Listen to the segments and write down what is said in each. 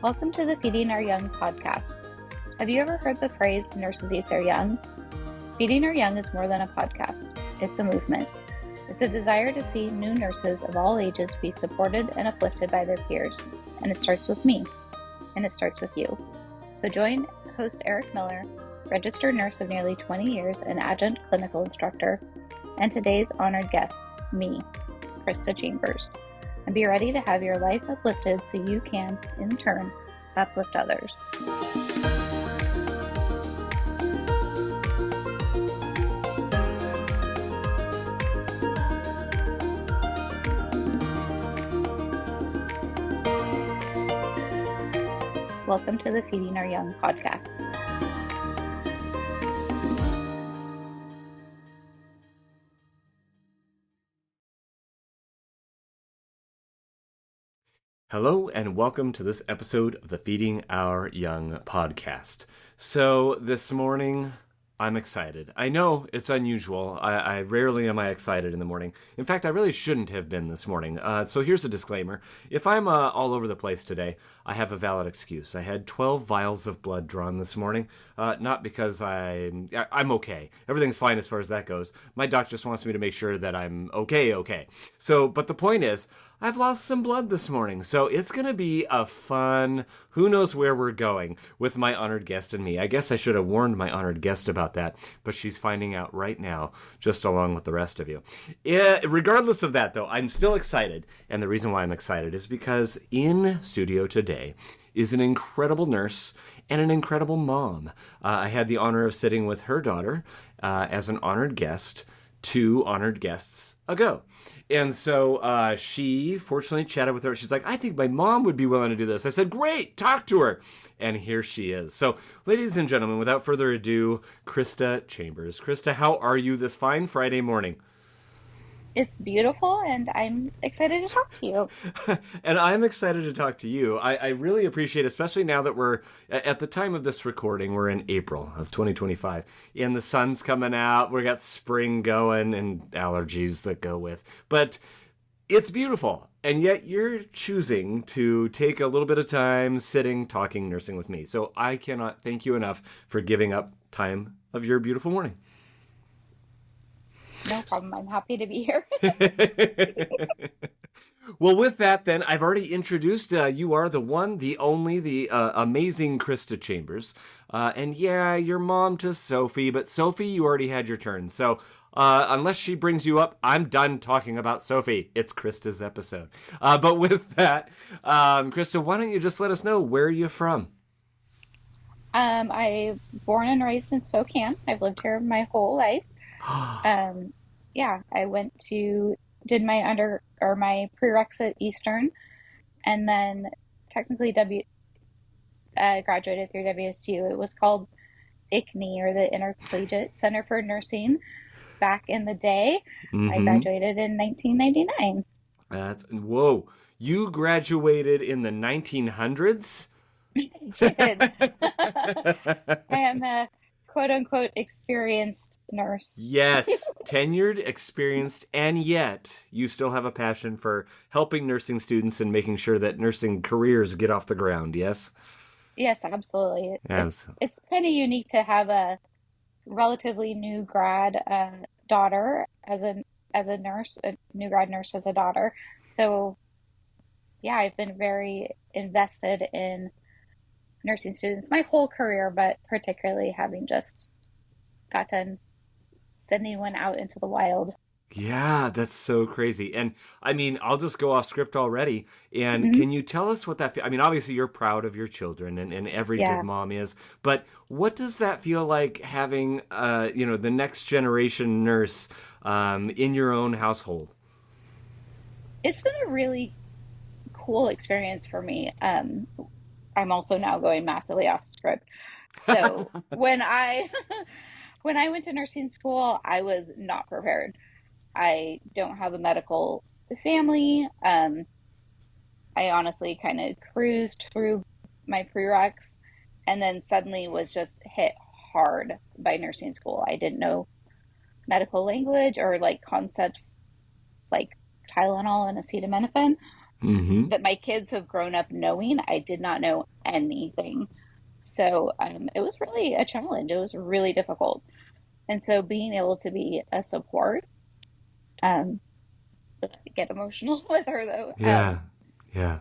Welcome to the Feeding Our Young podcast. Have you ever heard the phrase, nurses eat their young? Feeding Our Young is more than a podcast. It's a movement. It's a desire to see new nurses of all ages be supported and uplifted by their peers. And it starts with me. And it starts with you. So join host Eric Miller, registered nurse of nearly 20 years and adjunct clinical instructor, and today's honored guest, me, Krista Chambers. And be ready to have your life uplifted so you can, in turn, uplift others. Welcome to the Feeding Our Young podcast. Hello and welcome to this episode of the Feeding Our Young podcast. So this morning, I'm excited. I know it's unusual. I rarely am I excited in the morning. In fact, I really shouldn't have been this morning. So here's a disclaimer. If I'm all over the place today, I have a valid excuse. I had 12 vials of blood drawn this morning. Not because I'm okay. Everything's fine as far as that goes. My doc just wants me to make sure that I'm okay. So, but the point is, I've lost some blood this morning, so it's going to be a fun, who knows where we're going with my honored guest and me. I guess I should have warned my honored guest about that, but she's finding out right now, just along with the rest of you. Regardless of that, though, I'm still excited, and the reason why I'm excited is because in studio today is an incredible nurse and an incredible mom. I had the honor of sitting with her daughter as an honored guest 2 honored guests ago. And so she fortunately chatted with her. She's like, I think my mom would be willing to do this. I said, great, talk to her. And here she is. So ladies and gentlemen, without further ado, Krista Chambers. Krista, how are you this fine Friday morning? It's beautiful, and I'm excited to talk to you. And I'm excited to talk to you. I really appreciate, especially now that we're, at the time of this recording, we're in April of 2025, and the sun's coming out, we got spring going, and allergies that go with. But it's beautiful, and yet you're choosing to take a little bit of time sitting, talking, nursing with me. So I cannot thank you enough for giving up time of your beautiful morning. No problem. I'm happy to be here. Well, with that, then, I've already introduced, you are the one, the only, the amazing Krista Chambers. And yeah, your mom to Sophie, but Sophie, you already had your turn. So unless she brings you up, I'm done talking about Sophie. It's Krista's episode. But with that, Krista, why don't you just let us know, where are you from? I'm born and raised in Spokane. I've lived here my whole life. I did my my prereqs at Eastern, and then technically graduated through WSU. It was called ICNI, or the Intercollegiate Center for Nursing, back in the day. Mm-hmm. I graduated in 1999. Whoa, you graduated in the 1900s? I did. I am a quote-unquote experienced nurse. Yes, tenured, experienced, and yet you still have a passion for helping nursing students and making sure that nursing careers get off the ground, yes? Yes, absolutely. It's kind of unique to have a relatively new grad daughter as a nurse, a new grad nurse as a daughter. So, yeah, I've been very invested in nursing students my whole career, but particularly having just got done sending one out into the wild. Yeah, that's so crazy. And I mean, I'll just go off script already. And Can you tell us what that I mean, obviously you're proud of your children, and every good mom is, but what does that feel like having the next generation nurse in your own household? It's been a really cool experience for me. I'm also now going massively off script. So when I went to nursing school, I was not prepared. I don't have a medical family. I honestly kind of cruised through my prereqs and then suddenly was just hit hard by nursing school. I didn't know medical language or like concepts like Tylenol and acetaminophen. Mm-hmm. that my kids have grown up knowing. I did not know anything. So it was really a challenge. It was really difficult. And so being able to be a support, um, I get emotional with her though. Yeah. Yeah.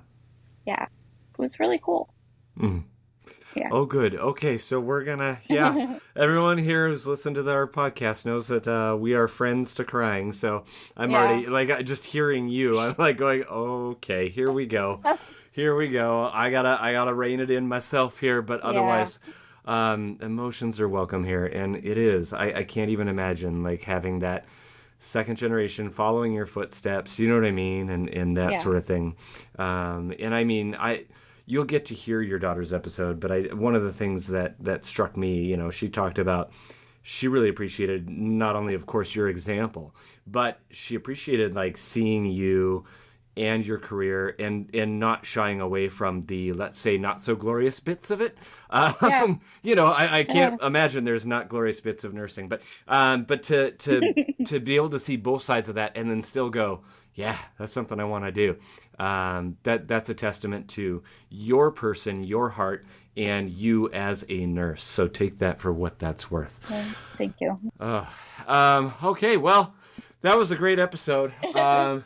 Yeah, it was really cool. Mm. Yeah. Oh, good. Okay, so we're gonna, yeah. Everyone here who's listened to our podcast knows that we are friends to crying. So I'm Yeah. already like just hearing you. I'm like going, okay, here we go, here we go. I gotta rein it in myself here, but Yeah. otherwise, emotions are welcome here, and it is. I can't even imagine like having that second generation following your footsteps. You know what I mean, and that Yeah. sort of thing. And I mean, you'll get to hear your daughter's episode, but one of the things that struck me, she talked about, she really appreciated not only, of course, your example, but she appreciated like seeing you and your career and not shying away from the, let's say, not so glorious bits of it. Yeah. I Yeah. can't imagine there's not glorious bits of nursing, but to be able to see both sides of that and then still go, yeah, that's something I want to do. That's a testament to your person, your heart, and you as a nurse. So take that for what that's worth. Thank you. Okay, well, that was a great episode. That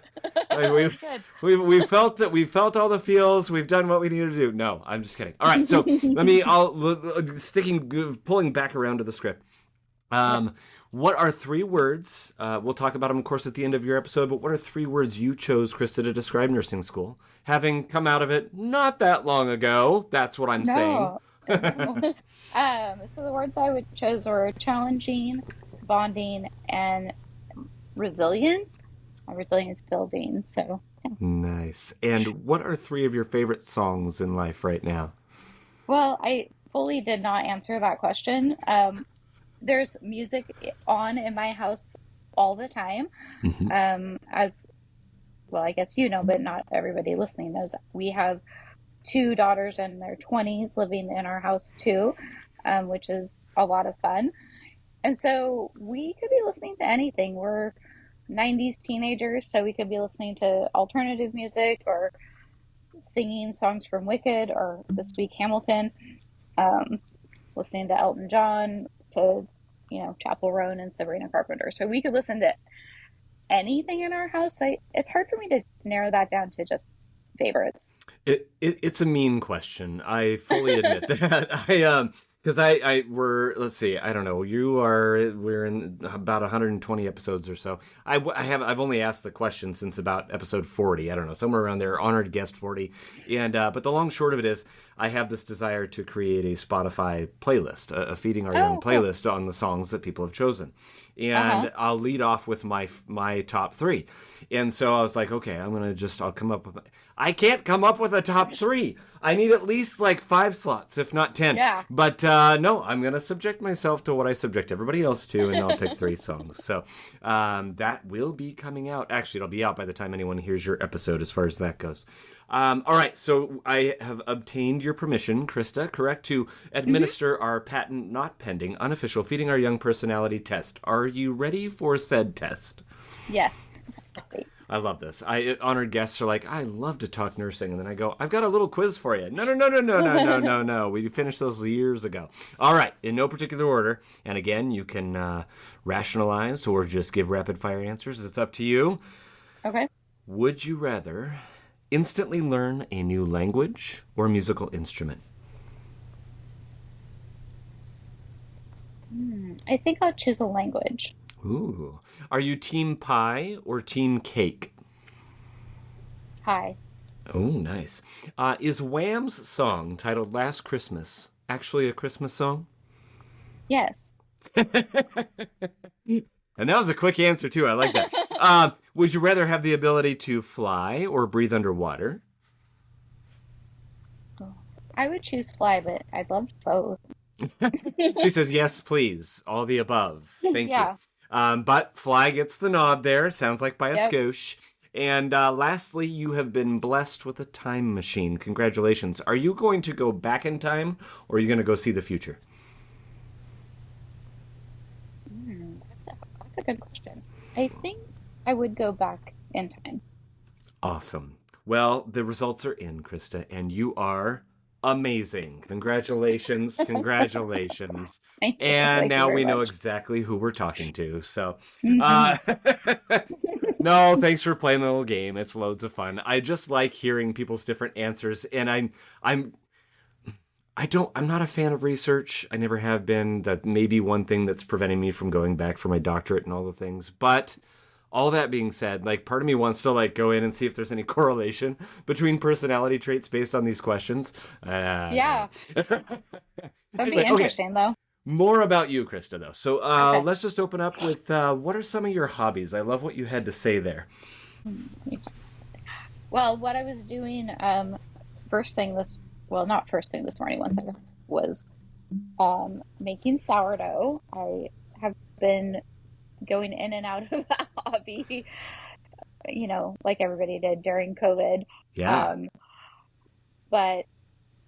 was good. We felt that we felt all the feels. We've done what we needed to do. No, I'm just kidding. All right, so pulling back around to the script. What are 3 words? We'll talk about them, of course, at the end of your episode. But what are 3 words you chose, Krista, to describe nursing school, having come out of it not that long ago? That's what I'm saying. No. So the words I would chose were challenging, bonding, and resilience. Resilience building. So yeah. Nice. And what are 3 of your favorite songs in life right now? Well, I fully did not answer that question. There's music on in my house all the time. Mm-hmm. As well, I guess you know, but not everybody listening knows. We have 2 daughters in their 20s living in our house too, which is a lot of fun. And so we could be listening to anything. We're 90s teenagers, so we could be listening to alternative music or singing songs from Wicked or this week Hamilton, um, listening to Elton John, to Chapel Roan and Sabrina Carpenter. So we could listen to anything in our house. It's hard for me to narrow that down to just favorites. It's a mean question. I fully admit that. Because let's see, I don't know. We're in about 120 episodes or so. I've only asked the question since about episode 40. I don't know, somewhere around there, Honored Guest 40. And but the long short of it is, I have this desire to create a Spotify playlist, a Feeding Our Young playlist on the songs that people have chosen. And I'll lead off with my top 3. And so I was like, okay, I'll come up with, I can't come up with a top 3. I need at least like 5 slots, if not 10. Yeah. But no, I'm going to subject myself to what I subject everybody else to, and I'll pick 3 songs. So that will be coming out. Actually, it'll be out by the time anyone hears your episode as far as that goes. All right, so I have obtained your permission, Krista, correct, to administer our patent not pending, unofficial Feeding Our Young personality test. Are you ready for said test? Yes. I love this. Honored guests are like, I love to talk nursing. And then I go, I've got a little quiz for you. No. We finished those years ago. All right, in no particular order. And again, you can rationalize or just give rapid fire answers. It's up to you. Okay. Would you rather instantly learn a new language or musical instrument? I think I'll choose a language. Ooh. Are you team pie or team cake? Pie. Oh, nice. Is Wham's song titled Last Christmas actually a Christmas song? Yes. And that was a quick answer, too. I like that. Would you rather have the ability to fly or breathe underwater? I would choose fly, but I'd love both. She says, yes, please. All the above. Thank Yeah. you. But fly gets the nod there. Sounds like by a Yep. skosh. And lastly, you have been blessed with a time machine. Congratulations. Are you going to go back in time, or are you going to go see the future? That's a good question. I think I would go back in time. Awesome. Well, the results are in, Krista, and you are amazing. Congratulations. Congratulations. Thank you. And Thank you now very we know much. exactly who we're talking to. So, Mhm. uh, no, thanks for playing the little game. It's loads of fun. I just like hearing people's different answers, and I'm I'm not a fan of research. I never have been. That may be one thing that's preventing me from going back for my doctorate and all the things. But all that being said, like part of me wants to like go in and see if there's any correlation between personality traits based on these questions. Yeah, that'd be Anyway, okay. interesting though. More about you, Krista, though. So Okay. let's just open up with what are some of your hobbies? I love what you had to say there. Well, what I was doing first thing this, well, not first thing this morning, one second, was making sourdough. I have been going in and out of that hobby, like everybody did during COVID. Yeah. Um, but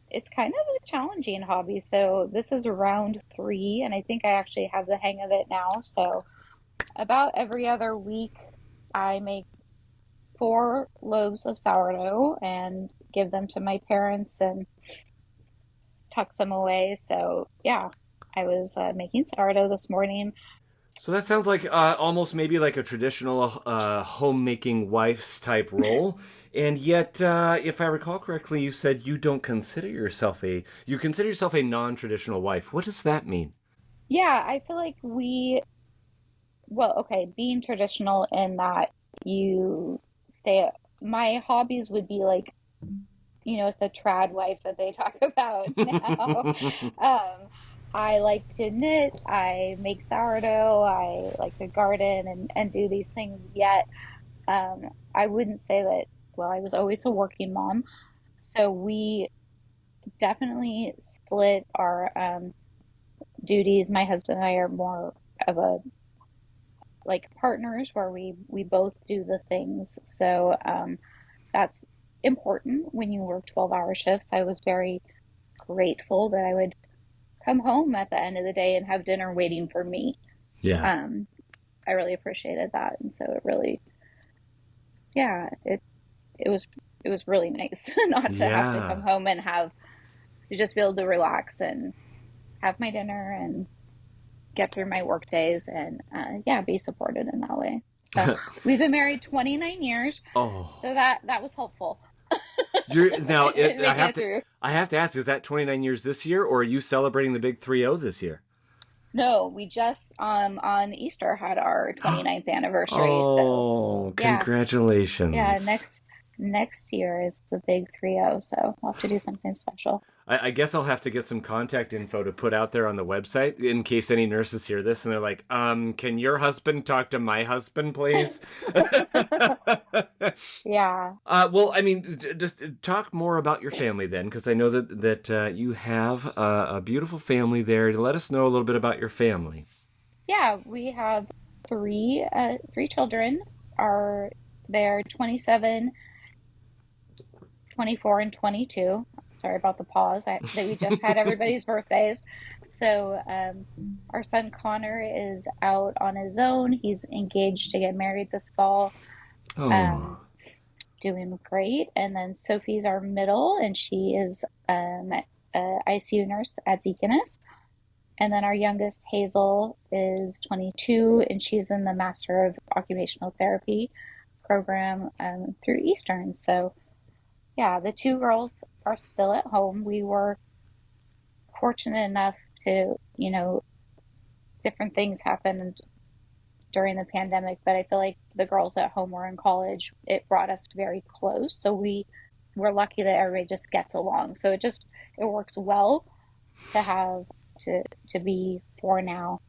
it's kind of a challenging hobby. So this is round 3, and I think I actually have the hang of it now. So about every other week, I make 4 loaves of sourdough and give them to my parents and tuck them away. So yeah, I was making sourdough this morning. So that sounds like almost maybe like a traditional homemaking wife's type role. And yet, if I recall correctly, you said you don't consider yourself you consider yourself a non-traditional wife. What does that mean? Yeah, I feel like well, okay, being traditional in that you stay, my hobbies would be like, the trad wife that they talk about now. Um, I like to knit, I make sourdough, I like to garden and do these things. Yet, I wouldn't say that, well, I was always a working mom. So we definitely split our duties. My husband and I are more of a like partners where we both do the things. So that's important when you work 12-hour shifts. I was very grateful that I would come home at the end of the day and have dinner waiting for me. Yeah. I really appreciated that, and so it really, yeah, it was really nice not to have to come Yeah. home and have to just be able to relax and have my dinner and get through my work days and yeah, be supported in that way. So we've been married 29 years, so Oh. that was helpful. You're now Making it through. I have to ask, is that 29 years this year or are you celebrating the big 3-0 this year? No, we just on Easter had our 29th anniversary. So Oh, yeah, yeah, congratulations. next year is the big 3-0, so we'll have to do something special. I guess I'll have to get some contact info to put out there on the website in case any nurses hear this and they're like, can your husband talk to my husband, please? Yeah. Well, I mean, just talk more about your family then, because I know that you have a beautiful family there. Let us know a little bit about your family. Yeah, we have three children. They're 27, 24, and 22. Sorry about the pause. That we just had everybody's birthdays. So our son Connor is out on his own. He's engaged to get married this fall. Um, Oh, doing great. And then Sophie's our middle, and she is a ICU nurse at Deaconess. And then our youngest, Hazel, is 22, and she's in the Master of Occupational Therapy program through Eastern. So, yeah, the 2 girls are still at home. We were fortunate enough to, different things happened during the pandemic, but I feel like the girls at home were in college. It brought us very close. So we're lucky that everybody just gets along. So it works well to have to be for now,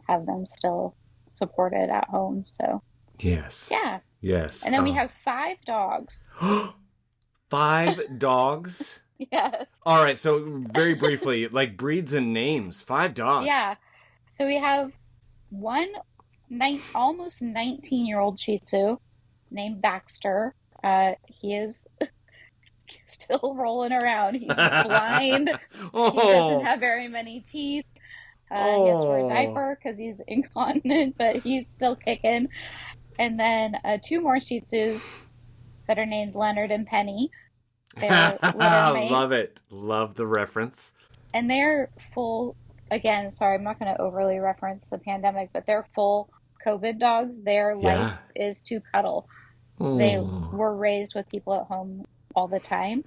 have them still supported at home. So yes. yeah. Yes. And then we have 5 dogs. 5 dogs? Yes. All right, so very briefly, like breeds and names. 5 dogs. Yeah. So we have one almost 19-year-old Shih Tzu named Baxter. He is still rolling around. He's blind. He doesn't Oh. have very many teeth. He has to wear a Oh. diaper because he's incontinent, but he's still kicking. And then 2 more Shih Tzus. that are named Leonard and Penny. They're litter Love mates. it. Love the reference. And they're full, again, sorry, I'm not going to overly reference the pandemic, but they're full COVID dogs. Their life Yeah. is to cuddle. They Oh. were raised with people at home all the time,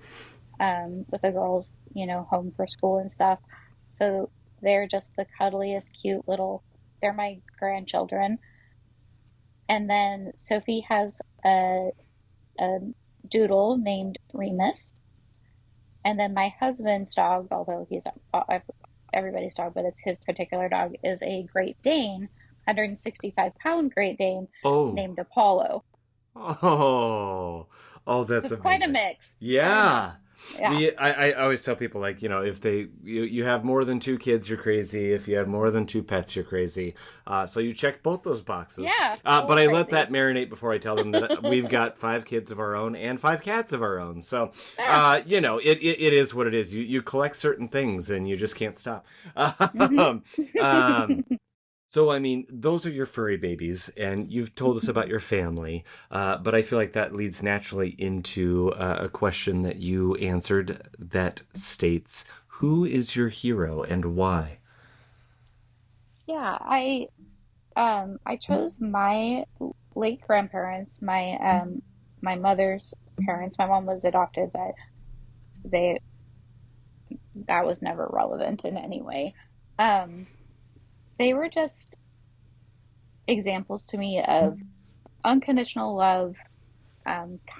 with the girls, home for school and stuff. So they're just the cuddliest, cute little, they're my grandchildren. And then Sophie has a doodle named Remus. And then my husband's dog, although he's everybody's dog, but it's his particular dog, is a Great Dane, 165-pound Great Dane Oh. named Apollo. Oh. Oh, So that's it's quite a amazing. mix. Quite a Yeah. mix. Yeah. I always tell people, like, if you have more than two kids, you're crazy. If you have more than two pets, you're crazy. So you check both those boxes. Yeah. But I let crazy. that marinate before I tell them that we've got 5 kids of our own and 5 cats of our own. So, Yeah. it is what it is. You collect certain things and you just can't stop. So, I mean, those are your furry babies, and you've told us about your family, but I feel like that leads naturally into a question that you answered that states, who is your hero and why? Yeah, I chose my late grandparents, my mother's parents. My mom was adopted, but they that was never relevant in any way. Um, they were just examples to me of unconditional love,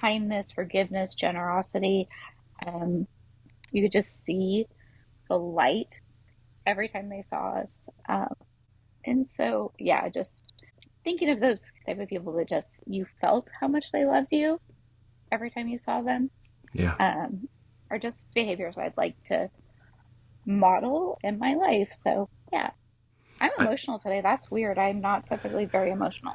kindness, forgiveness, generosity. Um, you could just see the light every time they saw us. And so, yeah, just thinking of those type of people that just you felt how much they loved you every time you saw them, Yeah. are just behaviors I'd like to model in my life. So, yeah, I'm I, emotional today. That's weird. I'm not typically very emotional.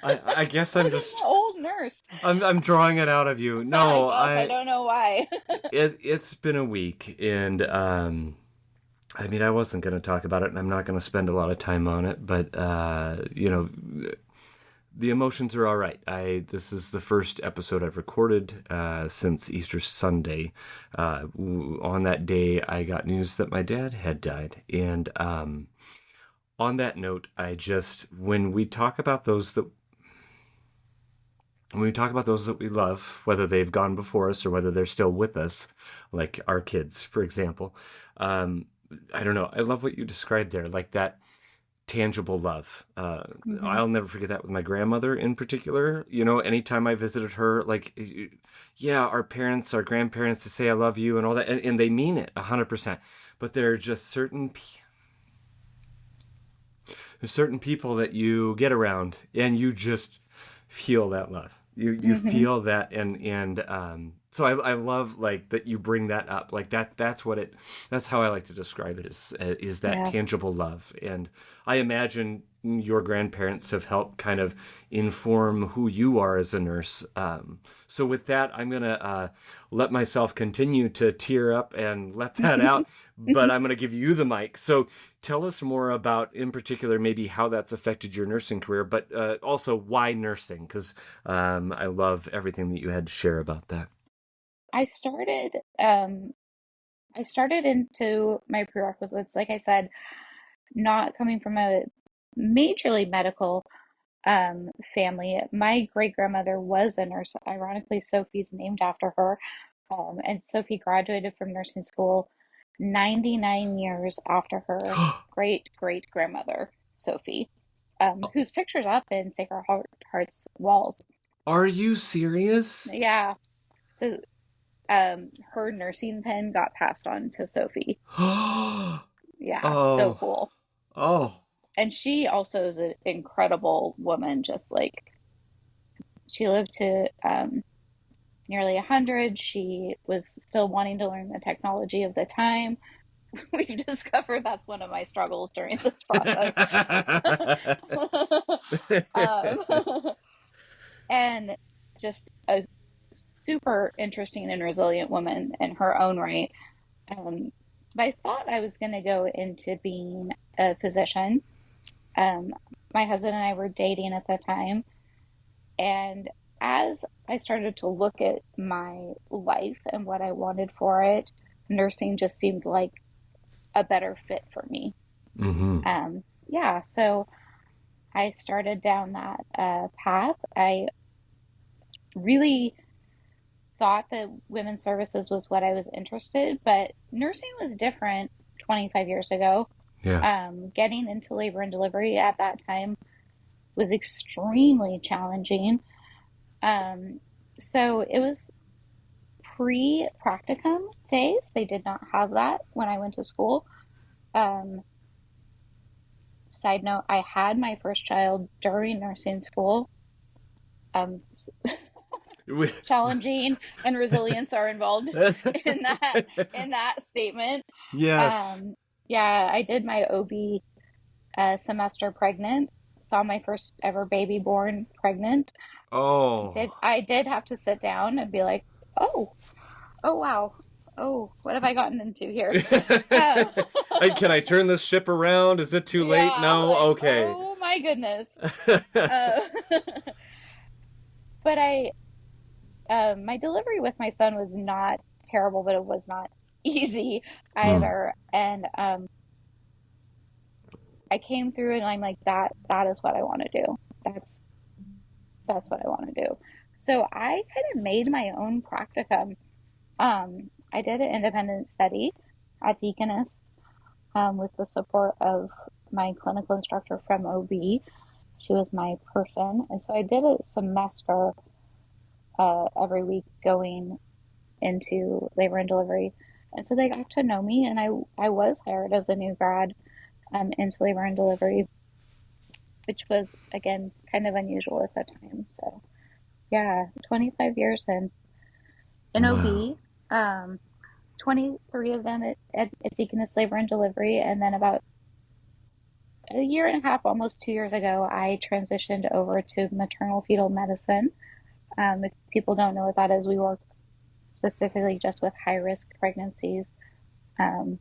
I guess I'm I'm like an just old nurse. I'm drawing it out of you. I No, guess. I don't know why. it's been a week, and I mean, I wasn't going to talk about it, and I'm not going to spend a lot of time on it, but the emotions are all right. This is the first episode I've recorded since Easter Sunday. On that day, I got news that my dad had died, and on that note, when we talk about those that we love, whether they've gone before us or whether they're still with us, like our kids, for example, I don't know. I love what you described there, like that tangible love. Hmm. I'll never forget that with my grandmother in particular. Anytime I visited her, like, yeah, our parents, our grandparents, to say I love you and all that, and they mean it 100%. But there are just certain people that you get around and you just feel that love. You Hmm. feel that, and so I love, like, that you bring that up, like that's how I like to describe it, is that Yeah. tangible love. And I imagine your grandparents have helped kind of inform who you are as a nurse. So with that, I'm gonna let myself continue to tear up and let that out, but I'm gonna give you the mic. So tell us more about, in particular, maybe how that's affected your nursing career, but also why nursing, because I love everything that you had to share about that. I started um I started into my prerequisites, like I said, not coming from a majorly medical family. My great grandmother was a nurse. Ironically, Sophie's named after her. And Sophie graduated from nursing school 99 years after her great great grandmother, Sophie, whose picture's up in Heart's walls. Are you serious? Yeah. So her nursing pen got passed on to Sophie. Yeah, so Oh, cool. oh, And she also is an incredible woman, just like she lived to nearly 100. She was still wanting to learn the technology of the time. We've discovered that's one of my struggles during this process. um, and just a super interesting and resilient woman in her own right. Um, but I thought I was going to go into being a physician. Um, my husband and I were dating at the time, and as I started to look at my life and what I wanted for it, nursing just seemed like a better fit for me. Mm-hmm. Yeah, so I started down that path. I really thought that women's services was what I was interested, but nursing was different 25 years ago. Yeah. Getting into labor and delivery at that time was extremely challenging. So it was pre-practicum days. They did not have that when I went to school. Um, Side note, I had my first child during nursing school. Um, Challenging and resilience are involved in that statement. Yes. Um, yeah, I did my OB semester pregnant. Saw my first ever baby born pregnant. Oh. I did have to sit down and be like, oh, oh wow, oh, what have I gotten into here? Uh, Can I turn this ship around? Is it too late? yeah, No? like Okay. oh my goodness. Uh, but my delivery with my son was not terrible, but it was not easy Hmm. either. And I came through and I'm like, that is what I want to do. That's what I want to do. So I kind of made my own practicum. I did an independent study at Deaconess with the support of my clinical instructor from OB. She was my person. And so I did a semester every week going into labor and delivery. And so they got to know me, and I was hired as a new grad into labor and delivery, which was, again, kind of unusual at the time. So, yeah, 25 years in Wow. OB, 23 of them at Deaconess Labor and Delivery, and then about a year and a half, almost 2 years ago, I transitioned over to maternal fetal medicine. If people don't know what that is, we work specifically just with high risk pregnancies. Um,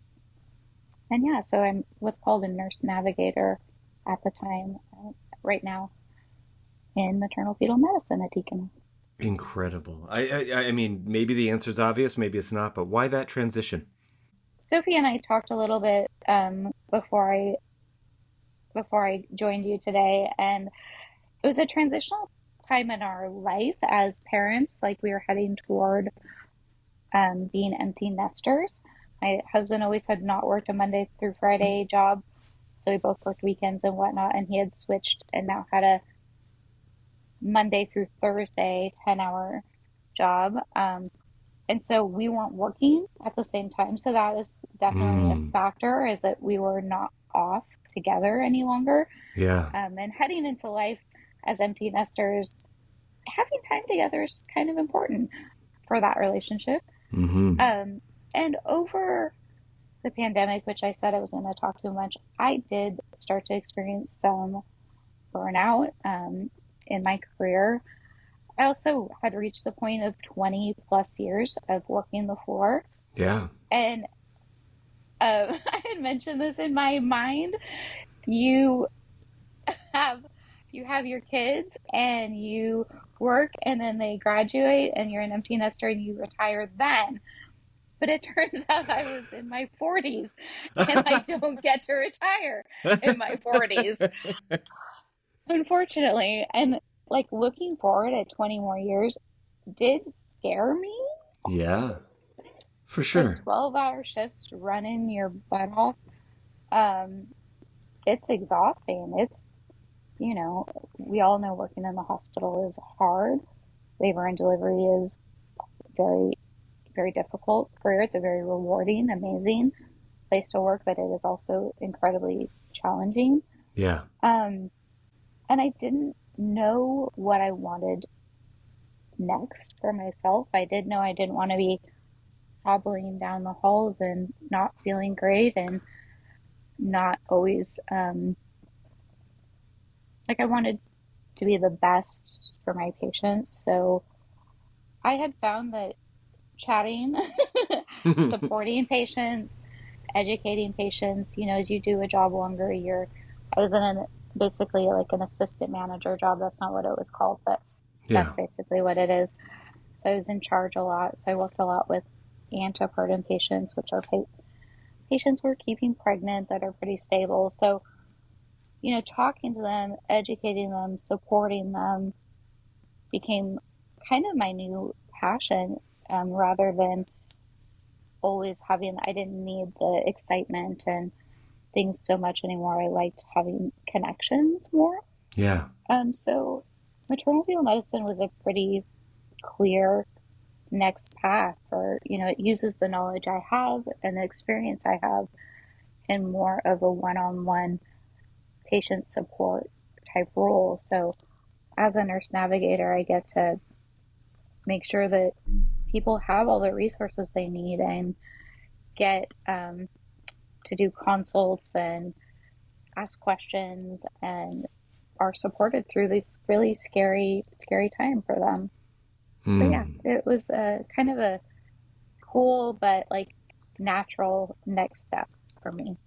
and yeah, so I'm what's called a nurse navigator at the time, right now in maternal fetal medicine at Deaconess. Incredible. I mean, maybe the answer's obvious, maybe it's not, but why that transition? Sophie and I talked a little bit before I joined you today, and it was a transitional time in our life as parents. Like we were heading toward being empty nesters. My husband always had not worked a Monday through Friday job, so we both worked weekends and whatnot, and he had switched and now had a Monday through Thursday 10-hour job. And so we weren't working at the same time. So that was definitely a Mm. factor, is that we were not off together any longer. Yeah. And heading into life as empty nesters, having time together is kind of important for that relationship. Mm-hmm. And over the pandemic, which I said I was going to talk too much, I did start to experience some burnout in my career. I also had reached the point of 20 plus years of working the floor. Yeah. And I had mentioned this in my mind. You have your kids and you work and then they graduate and you're an empty nester and you retire then. But it turns out I was in my 40s and I don't get to retire in my 40s, unfortunately. And like looking forward at 20 more years did scare me. Yeah, for Like sure. 12-hour shifts running your butt off. Um, it's exhausting. We all know working in the hospital is hard. Labor and delivery is very, very difficult career. It's a very rewarding, amazing place to work, but it is also incredibly challenging. Yeah. Um, and I didn't know what I wanted next for myself. I did know I didn't want to be hobbling down the halls and not feeling great and not always like I wanted to be the best for my patients. So I had found that chatting, supporting patients, educating patients, as you do a job longer, I was in basically like an assistant manager job. That's not what it was called, but Yeah. That's basically what it is. So I was in charge a lot. So I worked a lot with antepartum patients, which are patients who are keeping pregnant that are pretty stable. So, talking to them, educating them, supporting them became kind of my new passion, rather than always I didn't need the excitement and things so much anymore. I liked having connections more. Yeah. So maternal fetal medicine was a pretty clear next path for, it uses the knowledge I have and the experience I have in more of a one-on-one patient support type role. So as a nurse navigator, I get to make sure that people have all the resources they need and get to do consults and ask questions and are supported through this really scary time for them. So yeah, it was a kind of a cool but like natural next step for me.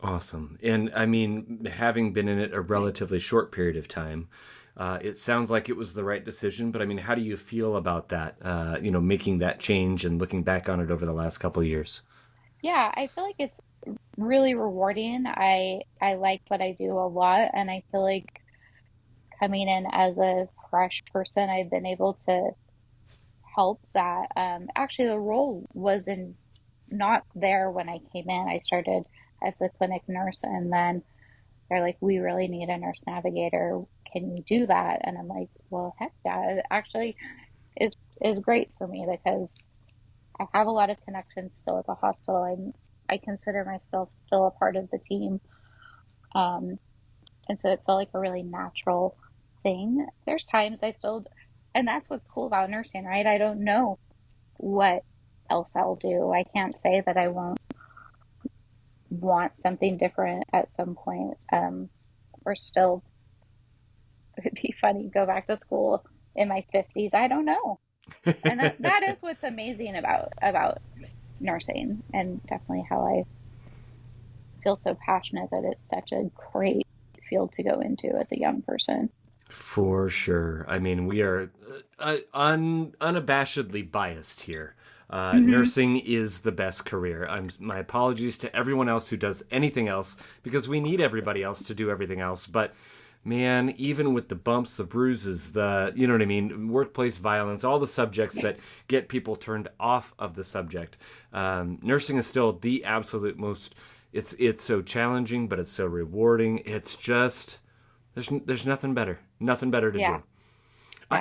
Awesome. And I mean, having been in it a relatively short period of time, it sounds like it was the right decision. But I mean, how do you feel about that, making that change and looking back on it over the last couple of years? Yeah, I feel like it's really rewarding. I like what I do a lot, and I feel like coming in as a fresh person, I've been able to help that. Actually, the role wasn't not there when I came in. I started as a clinic nurse, and then they're like, "We really need a nurse navigator. Can you do that?" And I'm like, "Well, heck yeah!" It actually is great for me because I have a lot of connections still at the hospital. I consider myself still a part of the team. Um, and so it felt like a really natural thing. There's times and that's what's cool about nursing, right? I don't know what else I'll do. I can't say that I won't want something different at some point. Or still, it'd be funny, go back to school in my 50s. I don't know. And that is what's amazing about nursing, and definitely how I feel so passionate that it's such a great field to go into as a young person. For sure. I mean, we are unabashedly biased here. Nursing is the best career. My apologies to everyone else who does anything else because we need everybody else to do everything else. But man, even with the bumps, the bruises, you know what I mean, workplace violence, all the subjects that get people turned off of the subject, nursing is still the absolute most. It's so challenging, but it's so rewarding. It's just there's nothing better to Yeah. do.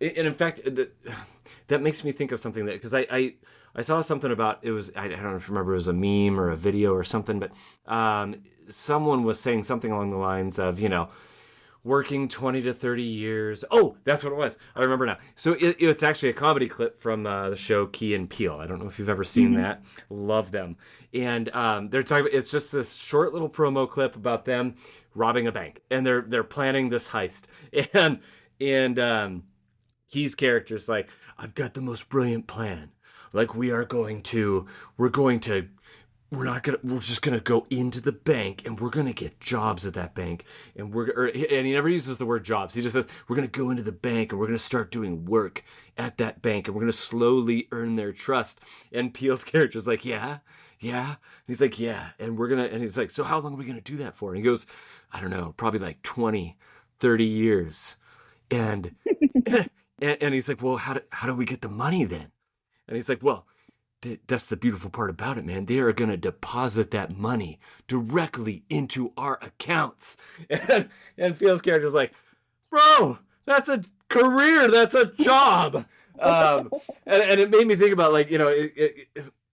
And in fact, that makes me think of something that because I saw something about it was I don't know if you remember, it was a meme or a video or something, but someone was saying something along the lines of working 20 to 30 years. Oh, that's what it was. I remember now. So it's actually a comedy clip from the show Key and Peele. I don't know if you've ever seen that. Love them. And they're talking about, it's just this short little promo clip about them robbing a bank. And they're planning this heist. And Key's character's like, I've got the most brilliant plan. Like we're just gonna go into the bank and we're gonna get jobs at that bank, and and he never uses the word jobs. He just says we're gonna go into the bank and we're gonna start doing work at that bank and we're gonna slowly earn their trust. And Peele's character's like, yeah. And he's like, yeah. And he's like, so how long are we gonna do that for? And he goes, I don't know, probably like 20, 30 years. And and he's like, well, how do we get the money then? And he's like, well, that's the beautiful part about it, man. They are going to deposit that money directly into our accounts. And Phil's character's like, bro, that's a career. That's a job. And it made me think about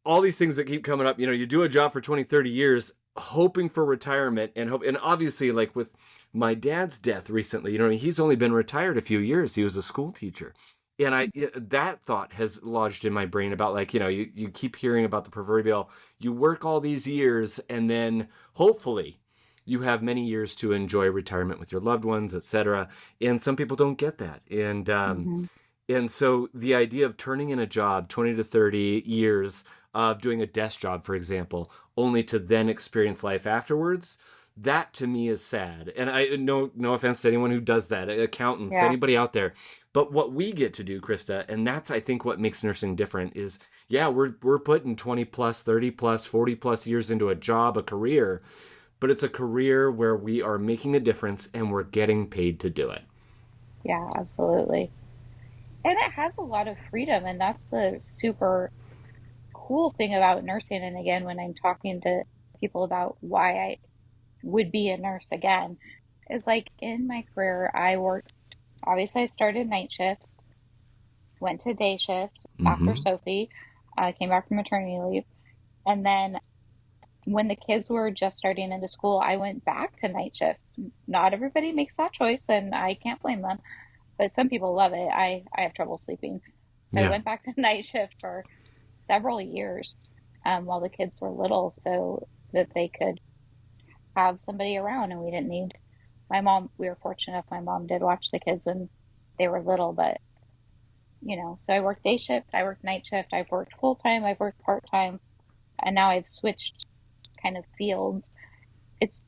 all these things that keep coming up. You do a job for 20, 30 years, hoping for retirement and obviously like with my dad's death recently, he's only been retired a few years. He was a school teacher. And that thought has lodged in my brain about you keep hearing about the proverbial, you work all these years and then hopefully you have many years to enjoy retirement with your loved ones, etc. And some people don't get that. And so the idea of turning in a job 20 to 30 years of doing a desk job, for example, only to then experience life afterwards, that to me is sad. And I no offense to anyone who does that, accountants, Yeah. anybody out there. But what we get to do, Krista, and that's I think what makes nursing different is, yeah, we're putting 20 plus, 30 plus, 40 plus years into a job, a career, but it's a career where we are making a difference and we're getting paid to do it. Yeah, absolutely. And it has a lot of freedom, and that's the super cool thing about nursing. And again, when I'm talking to people about why I would be a nurse again, is like in my career, I worked, obviously, I started night shift, went to day shift after Mm-hmm. Sophie, came back from maternity leave. And then when the kids were just starting into school, I went back to night shift. Not everybody makes that choice, and I can't blame them, but some people love it. I have trouble sleeping. So I Yeah. went back to night shift for several years while the kids were little so that they could have somebody around and we didn't need my mom. We were fortunate enough my mom did watch the kids when they were little, but so I worked day shift, I worked night shift, I've worked full time, I've worked part time, and now I've switched kind of fields. It's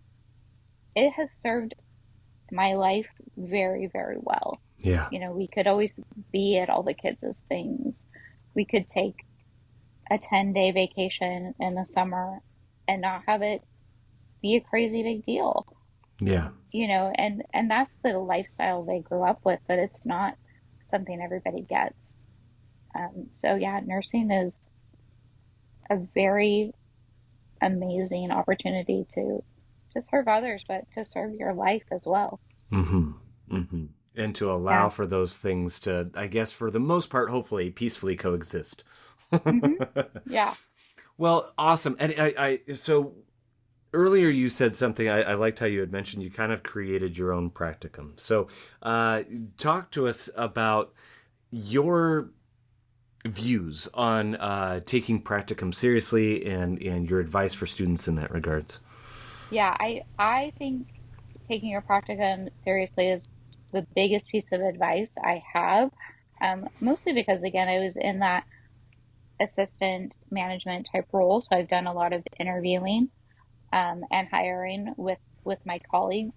it has served my life very, very well. Yeah. We could always be at all the kids' things. We could take a 10-day vacation in the summer and not have it be a crazy big deal. Yeah. And that's the lifestyle they grew up with, but it's not something everybody gets. So yeah, nursing is a very amazing opportunity to serve others, but to serve your life as well. Mm-hmm. Mm-hmm. And to allow Yeah. for those things to, I guess, for the most part, hopefully, peacefully coexist. Hmm. Yeah. Well, awesome. And so earlier you said something, I liked how you had mentioned you kind of created your own practicum. So talk to us about your views on taking practicum seriously and your advice for students in that regards. Yeah. I think taking your practicum seriously is the biggest piece of advice I have. Mostly because, again, I was in that assistant management type role. So I've done a lot of interviewing and hiring with my colleagues.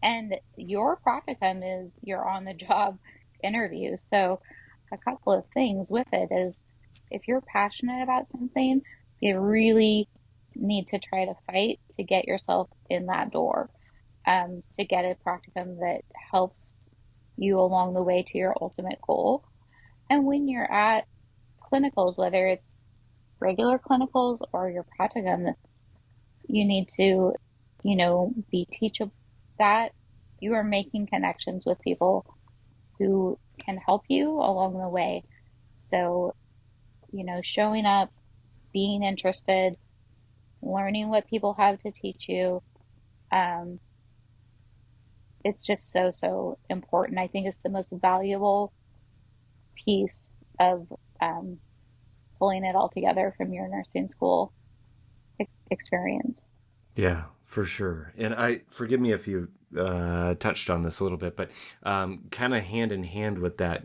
And your practicum is your on the job interview. So a couple of things with it is if you're passionate about something, you really need to try to fight to get yourself in that door, to get a practicum that helps you along the way to your ultimate goal. And when you're at clinicals, whether it's regular clinicals or your practicum, you need to, be teachable, that you are making connections with people who can help you along the way. So, showing up, being interested, learning what people have to teach you. Um, it's just so, so important. I think it's the most valuable piece of um, pulling it all together from your nursing school experience. Yeah, for sure. And I forgive me if you touched on this a little bit, but kind of hand in hand with that,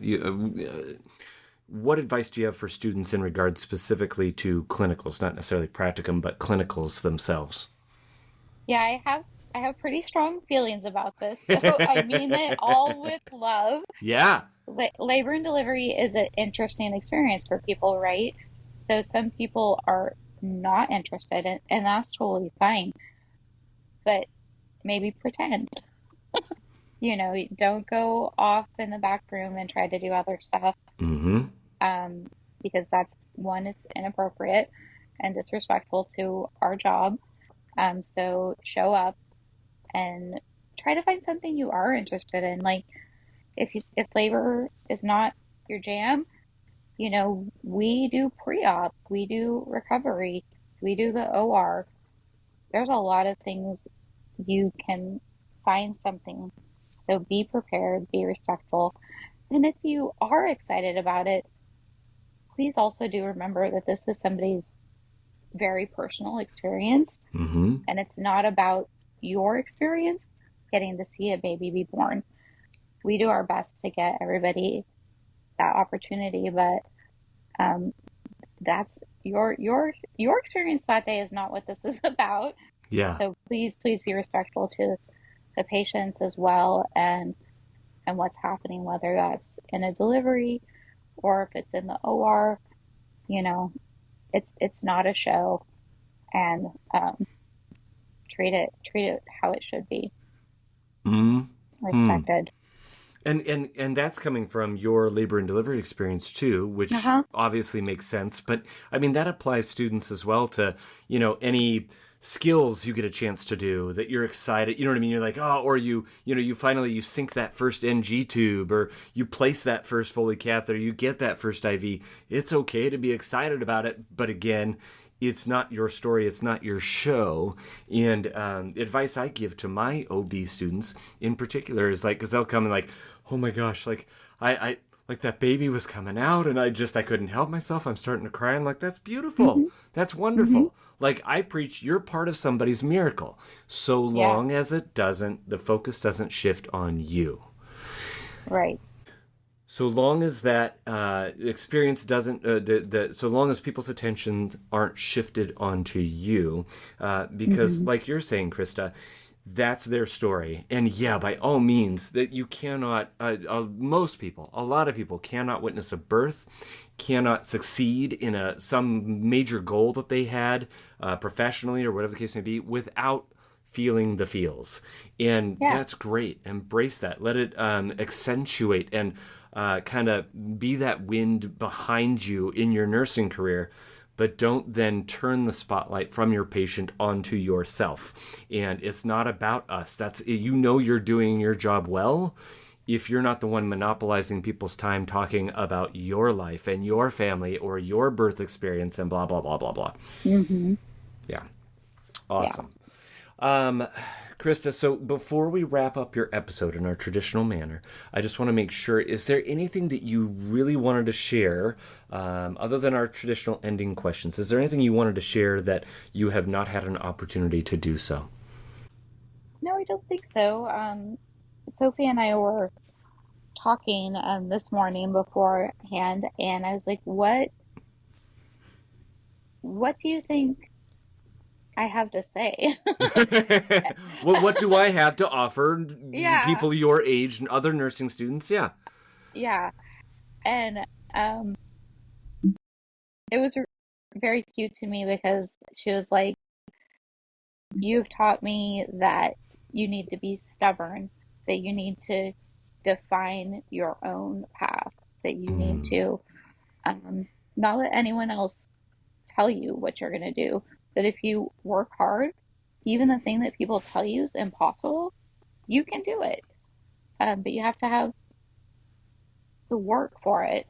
what advice do you have for students in regards specifically to clinicals, not necessarily practicum, but clinicals themselves? Yeah, I have pretty strong feelings about this. So I mean it all with love. Yeah. Labor and delivery is an interesting experience for people, right? So some people are not interested in, and that's totally fine. But maybe pretend. Don't go off in the back room and try to do other stuff. Mm-hmm. Um, because that's one, it's inappropriate and disrespectful to our job. So show up and try to find something you are interested in. Like if labor is not your jam, we do pre-op, we do recovery, we do the OR. There's a lot of things you can find something. So be prepared, be respectful. And if you are excited about it, please also do remember that this is somebody's very personal experience. Mm-hmm. And it's not about your experience getting to see a baby be born. We do our best to get everybody that opportunity, but that's your experience that day is not what this is about. Yeah. So please be respectful to the patients as well, and what's happening, whether that's in a delivery or if it's in the OR. You know, it's not a show, and treat it how it should be, Hmm. respected. And that's coming from your labor and delivery experience too, which Uh-huh. obviously makes sense. But I mean, that applies students as well to, any skills you get a chance to do that you're excited. You know what I mean? You're like, oh, or you finally you sink that first NG tube, or you place that first Foley catheter, you get that first IV. It's okay to be excited about it, but again, it's not your story, it's not your show. And advice I give to my OB students in particular is like, because they'll come and like, oh my gosh, like I like that baby was coming out and I couldn't help myself. I'm starting to cry. I'm like, that's beautiful. Hmm. That's Hmm. wonderful. Like I preach, you're part of somebody's miracle. So Yeah, long as the focus doesn't shift on you. right. So long as that experience doesn't, so long as people's attention aren't shifted onto you, because Hmm. like you're saying, Krista, that's their story. And yeah, by all means, that you cannot, most people, a lot of people cannot witness a birth, cannot succeed in some major goal that they had professionally or whatever the case may be without feeling the feels. And Yeah, that's great. Embrace that. Let it accentuate and kind of be that wind behind you in your nursing career, but don't then turn the spotlight from your patient onto yourself. And it's not about us. You're doing your job well if you're not the one monopolizing people's time talking about your life and your family or your birth experience and blah blah blah blah blah. hmm, Yeah. yeah. Awesome. Um, Krista, so before we wrap up your episode in our traditional manner, I just want to make sure, is there anything that you really wanted to share, other than our traditional ending questions? Is there anything you wanted to share that you have not had an opportunity to do so? No, I don't think so. Sophie and I were talking this morning beforehand, and I was like, what do you think I have to say? What do I have to offer Yeah, people your age and other nursing students? Yeah. yeah. And um, it was very cute to me because she was like, you've taught me that you need to be stubborn, that you need to define your own path, that you need Mm, to not let anyone else tell you what you're going to do. That if you work hard, even the thing that people tell you is impossible, you can do it. But you have to have the work for it.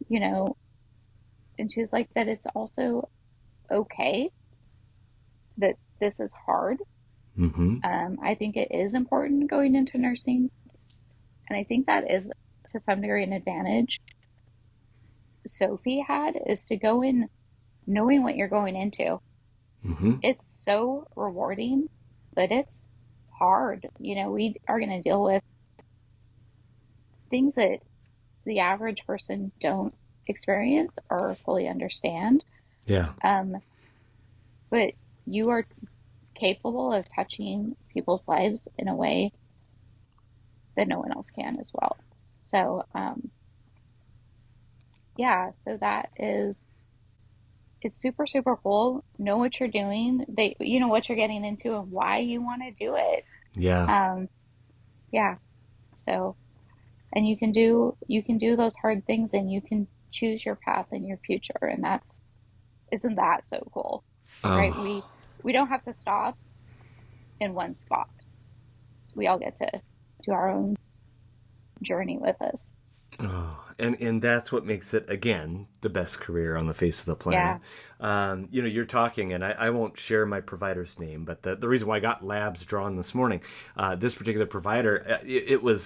You know, and she's like, that it's also okay that this is hard. mm-hmm. I think it is important going into nursing. And I think that is to some degree an advantage Sophie had is to go in knowing what you're going into. Mm-hmm. It's so rewarding, but it's hard. We are going to deal with things that the average person don't experience or fully understand. Yeah. Um, but you are capable of touching people's lives in a way that no one else can as well. So, yeah, so that is, it's super, super cool. Know what you're doing. You know what you're getting into and why you want to do it. Yeah. Um, yeah. So, and you can do those hard things and you can choose your path and your future. And isn't that so cool? Right? Oh. We don't have to stop in one spot. We all get to do our own journey with us. Oh, and that's what makes it again the best career on the face of the planet. Yeah. You're talking, and I won't share my provider's name, but the reason why I got labs drawn this morning, this particular provider,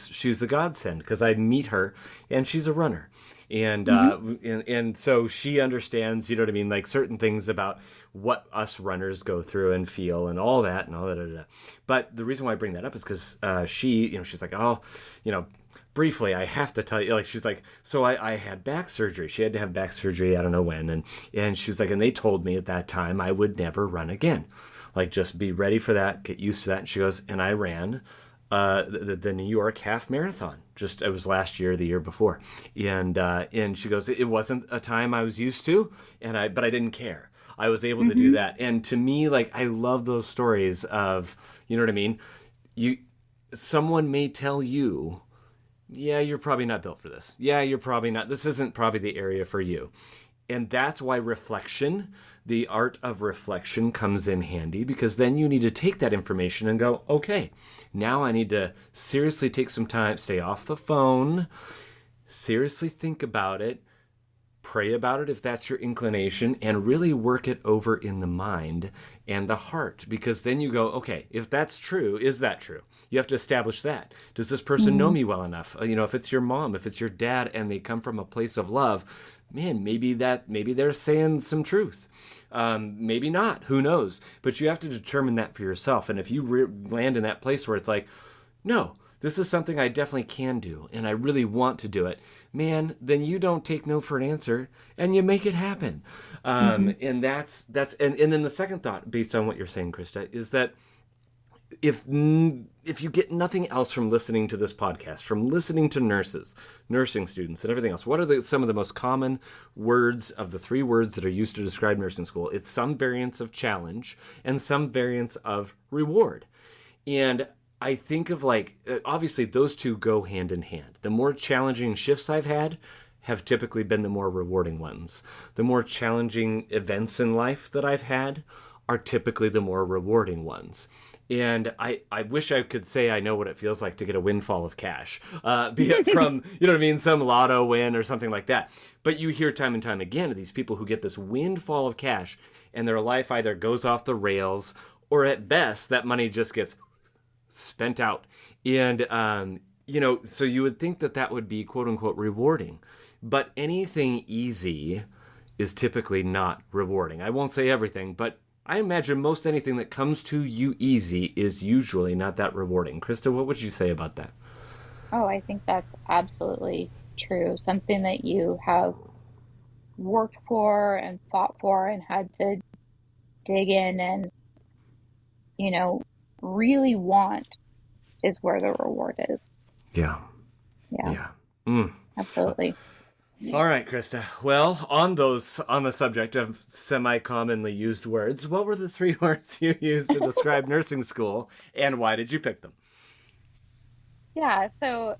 she's a godsend because I meet her, and she's a runner. And, Hmm. and so she understands, you know what I mean, like certain things about what us runners go through and feel and all that and all that. But the reason why I bring that up is because she's like, oh, you know, briefly, I have to tell you, like, she's like, so I had back surgery. She had to have back surgery, I don't know when. And she's like, and they told me at that time I would never run again. Like, just be ready for that, get used to that. And she goes, and I ran the New York half marathon. Just, it was last year, the year before. And she goes, it wasn't a time I was used to, but I didn't care. I was able to do that. And to me, like, I love those stories of, you know what I mean? Someone may tell you, yeah, you're probably not built for this. Yeah, you're probably not. This isn't probably the area for you. And that's why reflection, the art of reflection, comes in handy, because then you need to take that information and go, okay, now I need to seriously take some time, stay off the phone, seriously think about it, pray about it if that's your inclination, and really work it over in the mind and the heart. Because then you go, okay, if that's true, is that true? You have to establish that. Does this person know me well enough? If it's your mom, if it's your dad, and they come from a place of love, man, maybe they're saying some truth. Maybe not. Who knows? But you have to determine that for yourself. And if you land in that place where it's like, no, this is something I definitely can do, and I really want to do it, man, then you don't take no for an answer, and you make it happen. And that's and then the second thought, based on what you're saying, Krista, is that if you get nothing else from listening to this podcast, from listening to nurses, nursing students, and everything else, what are some of the most common words of the 3 words that are used to describe nursing school? It's some variance of challenge and some variance of reward. And I think of, like, obviously those two go hand in hand. The more challenging shifts I've had have typically been the more rewarding ones. The more challenging events in life that I've had are typically the more rewarding ones. And I wish I could say I know what it feels like to get a windfall of cash, be it from, you know what I mean, some lotto win or something like that. But you hear time and time again of these people who get this windfall of cash, and their life either goes off the rails, or at best, that money just gets spent out. And, so you would think that would be quote unquote rewarding. But anything easy is typically not rewarding. I won't say everything, but I imagine most anything that comes to you easy is usually not that rewarding. Krista, what would you say about that? Oh, I think that's absolutely true. Something that you have worked for and fought for and had to dig in and, really want is where the reward is. Yeah. Absolutely. All right, Krista. Well, on the subject of semi-commonly used words, what were the 3 words you used to describe nursing school, and why did you pick them? Yeah, so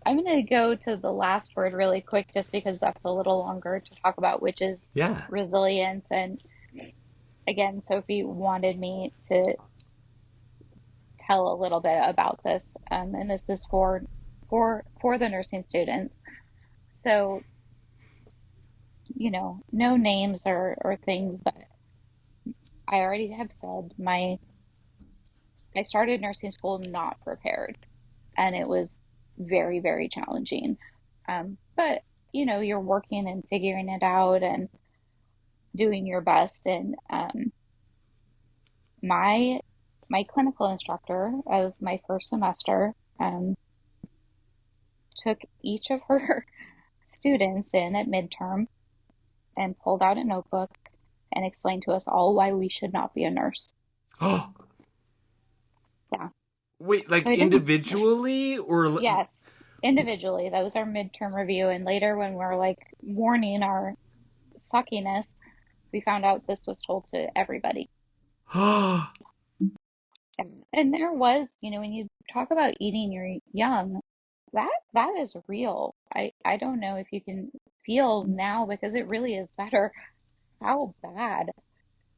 I'm going to go to the last word really quick, just because that's a little longer to talk about, which is resilience. And again, Sophie wanted me to tell a little bit about this, and this is for the nursing students. So, no names or things, but I already have said I started nursing school not prepared, and it was very, very challenging. But you're working and figuring it out and doing your best. And my clinical instructor of my first semester took each of her students in at midterm and pulled out a notebook and explained to us all why we should not be a nurse. Oh. Yeah. Wait, like, so individually or? Yes, individually. That was our midterm review. And later, when we're like warning our suckiness, we found out this was told to everybody. And there was, when you talk about eating your young, that is real. I don't know if you can feel now, because it really is better, how bad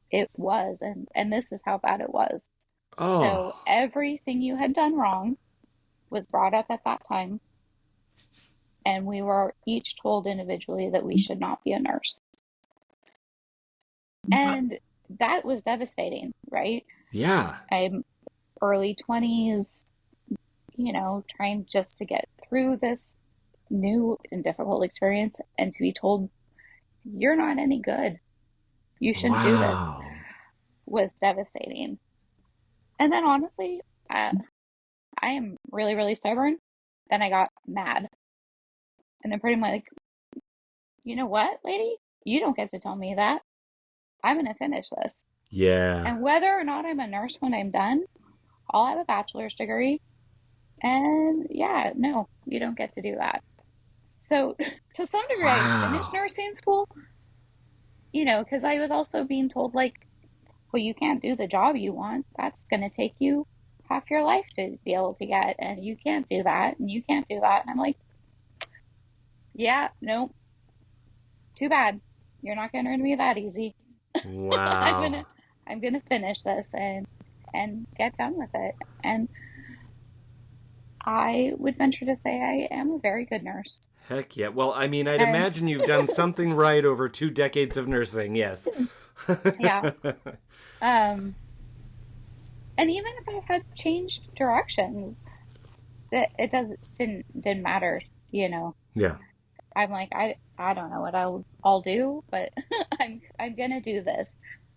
it was. And this is how bad it was. Oh. So everything you had done wrong was brought up at that time. And we were each told individually that we should not be a nurse. And that was devastating, right? Yeah. I'm early 20s, trying just to get through this new and difficult experience, and to be told you're not any good, you shouldn't do this, was devastating. And then honestly, I am really, really stubborn. then I got mad. And then pretty much like, you know what, lady? You don't get to tell me that. I'm going to finish this. Yeah. And whether or not I'm a nurse when I'm done, I'll have a bachelor's degree. And yeah, no, you don't get to do that. So to some degree, I finished Wow. nursing school, because I was also being told, like, well, you can't do the job you want. That's going to take you half your life to be able to get, and you can't do that, and you can't do that. And I'm like, yeah, no, too bad. You're not going to rid me that easy. I'm Wow. gonna, I'm gonna finish this and get done with it. And I would venture to say I am a very good nurse. Heck yeah. Well, I mean, I'd And imagine you've done something right over 2 decades of nursing. Yes. yeah, um, and even if I had changed directions, that it didn't matter. You know, Yeah. I'm like I don't know what I'll do, but I'm gonna do this.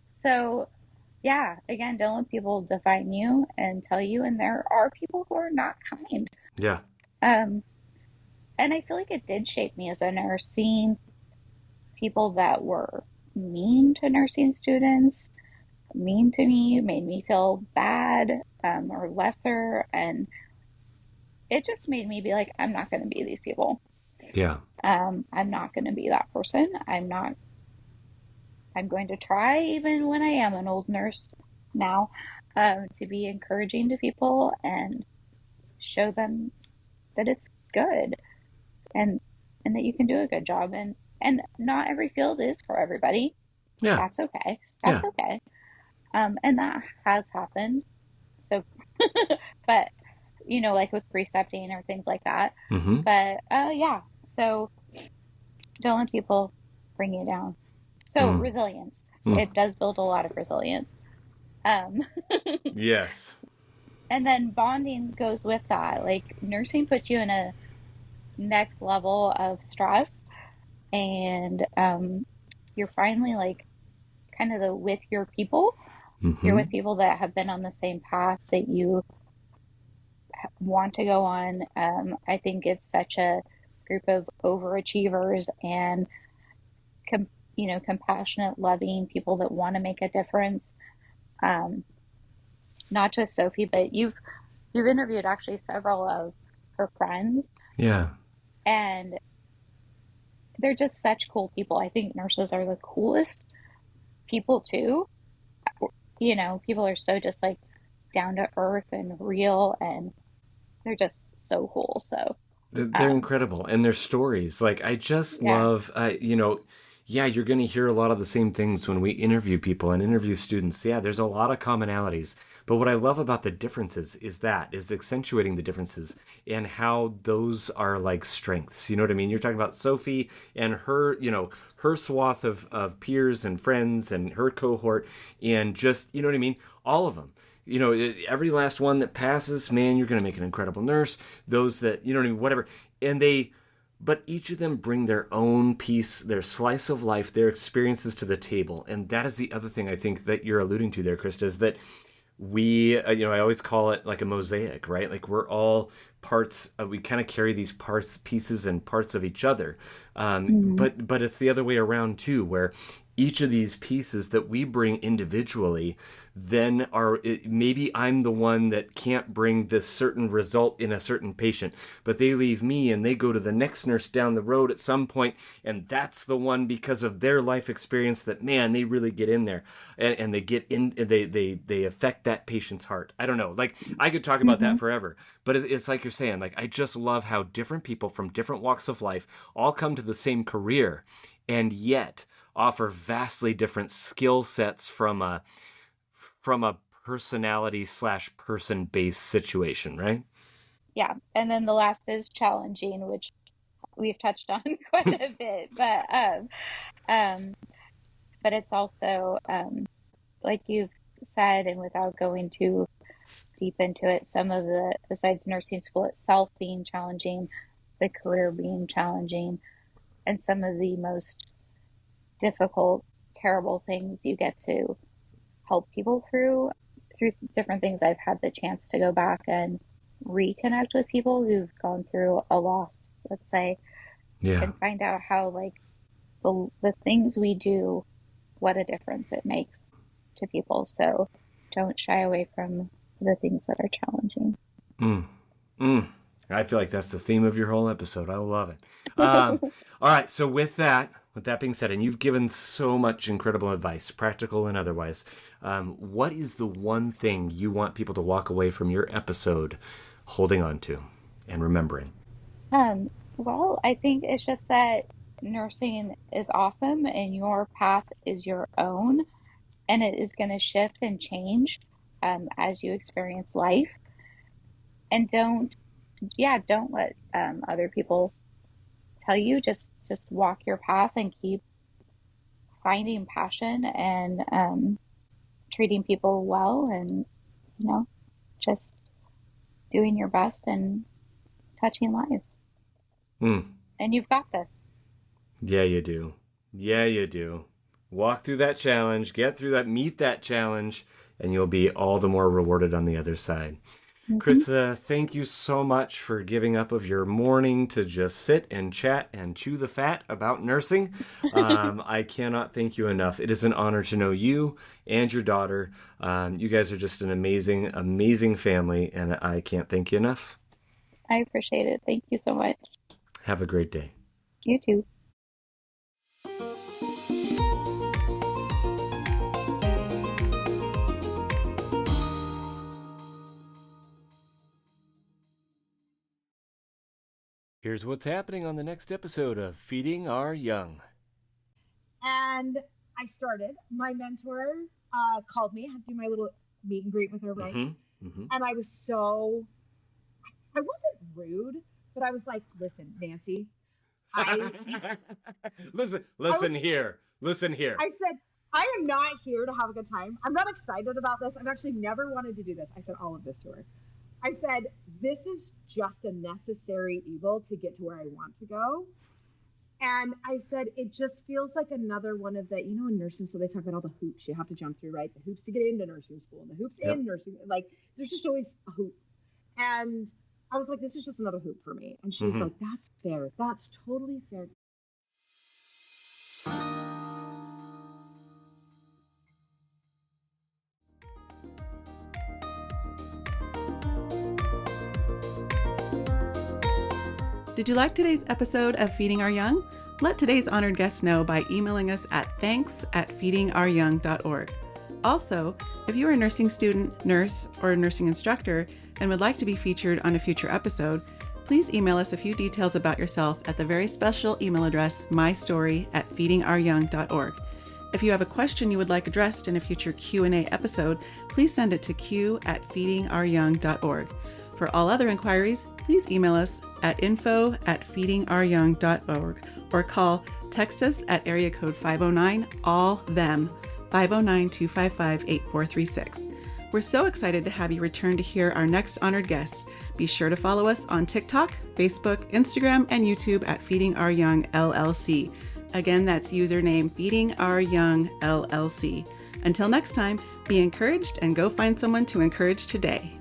So yeah, again, don't let people define you and tell you. And there are people who are not kind. Yeah. Um, and I feel like it did shape me as a nurse, seeing people that were mean to nursing students, mean to me, made me feel bad, or lesser. And it just made me be like, I'm not going to be these people. Yeah. I'm not going to be that person. I'm going to try, even when I am an old nurse now, to be encouraging to people and show them that it's good, and that you can do a good job, and not every field is for everybody. Yeah. That's okay. Yeah. That's okay. And that has happened. So, but like with precepting or things like that. Mm-hmm. But yeah. So don't let people bring you down. So Mm. resilience. Mm. It does build a lot of resilience. Um, Yes. and then bonding goes with that. Like nursing puts you in a next level of stress, and you're finally like kind of with your people. You're Mm-hmm. with people that have been on the same path that you want to go on. I think it's such a group of overachievers and compassionate, loving people that want to make a difference. Um, Not just Sophie, but you've interviewed actually several of her friends, Yeah. and they're just such cool people. I think nurses are the coolest people too. People are so just like down to earth and real, and they're just so cool. So, They're um, incredible. And their stories. Like, I just yeah. love, yeah, you're going to hear a lot of the same things when we interview people and interview students. Yeah, there's a lot of commonalities. But what I love about the differences is accentuating the differences and how those are like strengths. You know what I mean? You're talking about Sophie and her, her swath of peers and friends and her cohort and just, you know what I mean? All of them. Every last one that passes, man, you're going to make an incredible nurse. Those that, you know what I mean, whatever. But each of them bring their own piece, their slice of life, their experiences to the table. And that is the other thing I think that you're alluding to there, Krista, is that I always call it like a mosaic, right? Like we're all parts we kind of carry these pieces and parts of each other. Mm-hmm. But it's the other way around too, where each of these pieces that we bring individually then maybe I'm the one that can't bring this certain result in a certain patient, but they leave me and they go to the next nurse down the road at some point, and that's the one because of their life experience that, man, they really get in there and they get in, they affect that patient's heart. I don't know, like I could talk about Mm-hmm. that forever, but it's like you're saying, like I just love how different people from different walks of life all come to the same career and yet offer vastly different skill sets from a personality / person based situation, right? Yeah. And then the last is challenging, which we've touched on quite a bit, um, but it's also, like you've said, and without going too deep into it, some of the, besides nursing school itself being challenging, the career being challenging, and some of the most difficult, terrible things you get to help people through different things I've had the chance to go back and reconnect with people who've gone through a loss, let's say, Yeah. and find out how like the things we do, what a difference it makes to people. So don't shy away from the things that are challenging. Mm. Mm. I feel like that's the theme of your whole episode. I love it. All right. So with that being said, and you've given so much incredible advice, practical and otherwise, what is the one thing you want people to walk away from your episode holding on to and remembering? Well, I think it's just that nursing is awesome and your path is your own, and it is going to shift and change as you experience life. And don't let other people tell you. Just walk your path and keep finding passion and treating people well, and just doing your best and touching lives. And you've got this. Yeah, you do. Yeah, you do. Walk through that challenge, get through that, meet that challenge, and you'll be all the more rewarded on the other side. Krista, thank you so much for giving up of your morning to just sit and chat and chew the fat about nursing. I cannot thank you enough. It is an honor to know you and your daughter. You guys are just an amazing, amazing family, and I can't thank you enough. I appreciate it. Thank you so much. Have a great day. You too. Here's what's happening on the next episode of Feeding Our Young. And I started. My mentor called me. I had to do my little meet and greet with her, right? And I wasn't rude, but I was like, listen, Nancy. Listen here. I said, I am not here to have a good time. I'm not excited about this. I've actually never wanted to do this. I said all of this to her. I said, this is just a necessary evil to get to where I want to go. And I said, it just feels like another one of the, in nursing school, they talk about all the hoops you have to jump through, right? The hoops to get into nursing school and the hoops in nursing. Like, there's just always a hoop. And I was like, this is just another hoop for me. And she's like, that's fair. That's totally fair. Did you like today's episode of Feeding Our Young? Let today's honored guest know by emailing us at thanks@feedingouryoung.org. Also, if you're a nursing student, nurse, or a nursing instructor and would like to be featured on a future episode, please email us a few details about yourself at the very special email address mystory@feedingouryoung.org. If you have a question you would like addressed in a future Q&A episode, please send it to q@feedingouryoung.org. For all other inquiries, please email us at info@feedingouryoung.org or text us at area code 509-ALL-THEM 509-255-8436. We're so excited to have you return to hear our next honored guest. Be sure to follow us on TikTok, Facebook, Instagram, and YouTube at Feeding Our Young LLC. Again, that's username Feeding Our Young LLC. Until next time, be encouraged and go find someone to encourage today.